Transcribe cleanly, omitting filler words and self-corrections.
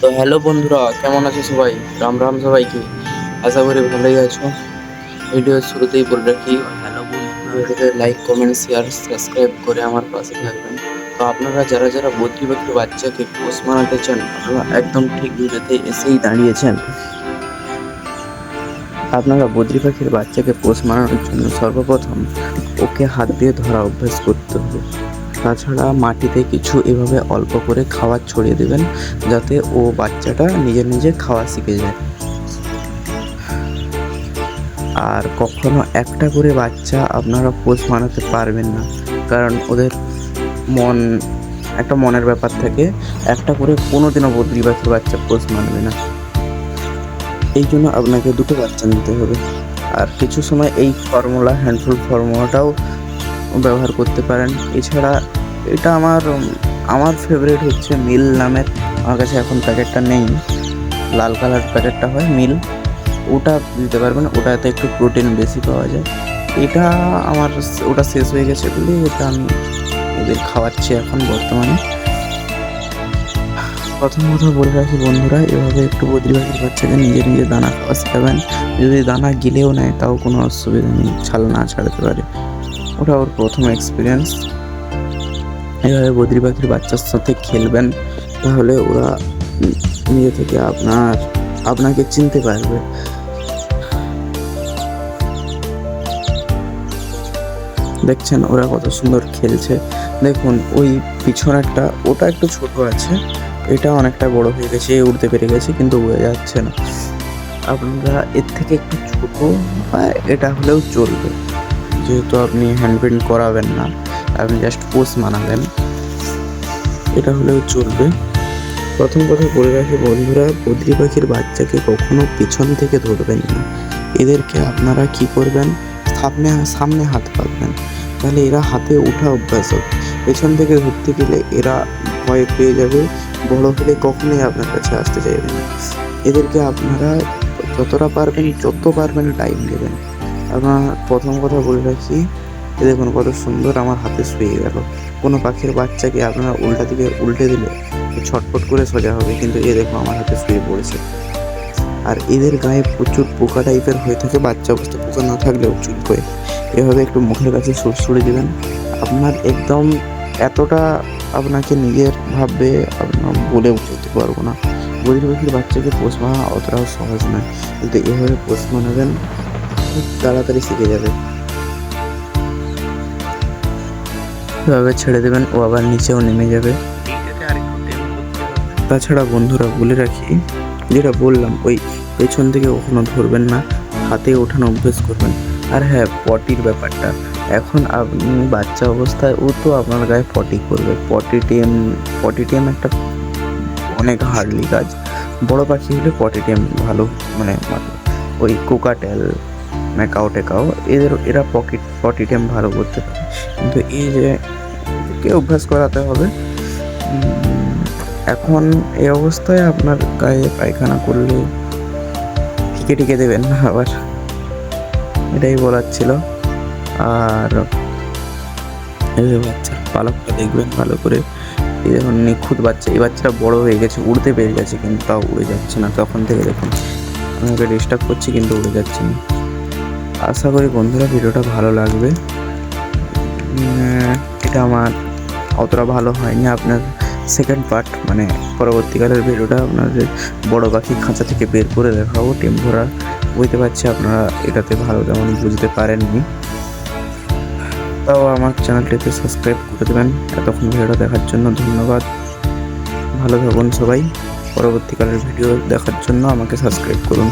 তো হ্যালো বন্ধুরা, কেমন আছো সবাই? রাম রাম সবাইকে। আশা করি ভালোই আছো। ভিডিওর শুরুতেই বলে রাখি, হ্যালো বন্ধুরা। ভিডিওটাতে লাইক, কমেন্ট, শেয়ার, সাবস্ক্রাইব করে আমার পাশে থাকবেন। তো আপনারা যারা যারা বদ্রি পাখির বাচ্চাকে পোষ মানাতে চান, আপনারা একদম ঠিক ভিডিওতে এসেই দাঁড়িয়েছেন। আপনারা বদ্রি পাখির বাচ্চাকে পোষ মানানোর জন্য সর্বপ্রথম ওকে হাত দিয়ে ধরা অভ্যাস করতে হবে। তাছাড়া মাটিতে কিছু এভাবে অল্প করে খাবার ছড়িয়ে দেবেন, যাতে ও বাচ্চাটা নিজে নিজে খাওয়া শিখে যায়। আর কখনো একটা করে বাচ্চা আপনারা পোষ মানাতে পারবেন না, কারণ ওদের মন একটা মনের ব্যাপার থাকে। একটা করে কোনোদিনও বদ্রি পাখির বাচ্চা পোষ মানবে না। এই জন্য আপনাকে দুটো বাচ্চা নিতে হবে। আর কিছু সময় এই ফর্মুলা, হ্যান্ডফুল ফর্মুলাটাও ব্যবহার করতে পারেন। এছাড়া এটা আমার ফেভারিট হচ্ছে মিল নামের। আমার কাছে এখন প্যাকেটটা নেই, লাল কালার প্যাকেটটা হয় মিল, ওটা দিতে পারবেন। ওটাতে একটু প্রোটিন বেশি পাওয়া যায়। এটা আমার ওটা শেষ হয়ে গেছে বলে এটা আমি ওদের খাওয়াচ্ছি এখন বর্তমানে। প্রথম কথা বলে রাখি বন্ধুরা, এভাবে একটু বদ্রি পাখির বাচ্চাকে নিজে নিজে দানা খাওয়া শেখাবেন। যদি দানা গিলেও নেয় তাও কোনো অসুবিধা নেই, ছাল না ছাড়তে পারে। ওটা ওর প্রথম এক্সপিরিয়েন্স। এভাবে বদ্রি পাখির বাচ্চার সাথে খেলবেন, তাহলে ওরা নিজে থেকে আপনাকে চিনতে পারবে। দেখছেন ওরা কত সুন্দর খেলছে। দেখুন ওই পিছনেরটা, ওটা একটু ছোট আছে, এটা অনেকটা বড় হয়ে গেছে, উড়তে পেরে গেছে, কিন্তু উড়ে যাচ্ছে না। আপনারা এর থেকে একটু ছোট বা এটা হলেও চলবে, যেহেতু আপনি হ্যান্ড প্রিন্ট করাবেন না, আপনি জাস্ট পোজ মানাবেন, এটা হলেও চলবে। প্রথম কথা বলে রাখি বন্ধুরা, বদ্রি পাখির বাচ্চাকে কখনো পিছন থেকে ধরবেন না। এদেরকে আপনারা কি করবেন, সামনে সামনে হাত পাতবেন, তাহলে এরা হাতে ওঠা অভ্যাস হবে। পেছন থেকে ধরতে গেলে এরা ভয় পেয়ে যাবে, বড় হলে কখনোই আপনার কাছে আসতে চাইবে না। এদেরকে আপনারা যত পারবেন টাইম দেবেন। আপনার প্রথম কথা বলে রাখি, দেখুন কত সুন্দর আমার হাতে শুয়ে গেল। কোনো পাখির বাচ্চাকে আপনারা উল্টে দিলে ছটফট করে সোজা হবে, কিন্তু এ দেখো আমার হাতে শুয়ে পড়েছে। আর এদের গায়ে প্রচুর পোকা টাইপের হয়ে থাকে, বাচ্চা অবস্থায় পোকা না থাকলেও চুলকোয়। এভাবে একটু মুখের কাছে সুড়সুড়ে দেবেন। আপনার একদম এতটা আপনাকে নিজের ভাববে, আপনার বলে বোঝাতে পারবো না। বদ্রি পাখির বাচ্চাকে পোষ মানা অতটাও সহজ নয়, কিন্তু এভাবে পোষ মানাবেন, খুব তাড়াতাড়ি শিখে যাবে। এভাবে ছেড়ে দেবেন, ও আবার নিচেও নেমে যাবে। তাছাড়া বন্ধুরা বলে রাখি, যেটা বললাম, ওই পেছন থেকে কখনো ধরবেন না, হাতে ওঠানো অভ্যেস করবেন। আর হ্যাঁ, পটির ব্যাপারটা, এখন আপনি বাচ্চা অবস্থায় ও তো আপনার গায়ে পটি করবে। পটি টেম একটা অনেক হার্ডলি কাজ। বড় পাখি হলে পটি টেম ভালো, মানে ওই কোকাটেল, ম্যাকাও এরা পটি টেম ভালো করতে পারে। কিন্তু এই যে কে অভ্যাস করাতে হবে। এখন এই অবস্থায় আপনার গায়ে পায়খানা করলে টিকে দেবেন না আবার, এটাই বলার ছিল। আর এই বাচ্চার পালকটা দেখবেন ভালো করে। এই দেখুন নিখুঁত বাচ্চা, এই বাচ্চাটা বড় হয়ে গেছে, উড়তে পেরে গেছে, কিন্তু তাও উড়ে যাচ্ছে না। তখন থেকে দেখুন আমি ওকে ডিস্টার্ব করছি, কিন্তু উড়ে যাচ্ছে না। আশা করি বন্ধুরা ভিডিওটা ভালো লাগবে। এটা আমার অতটা ভালো হয়নি, আপনার সেকেন্ড পার্ট, মানে পরবর্তীকালের ভিডিওটা আপনাদের বড় পাখি খাঁচা থেকে বের করে দেখাবো টেম ভরা। বুঝতে পারছি আপনারা এটাতে ভালো তেমন বুঝতে পারেননি, তাও আমার চ্যানেলটিতে সাবস্ক্রাইব করে দেবেন। এতক্ষণ ভিডিওটা দেখার জন্য ধন্যবাদ। ভালো থাকুন সবাই। পরবর্তীকালের ভিডিও দেখার জন্য আমাকে সাবস্ক্রাইব করুন।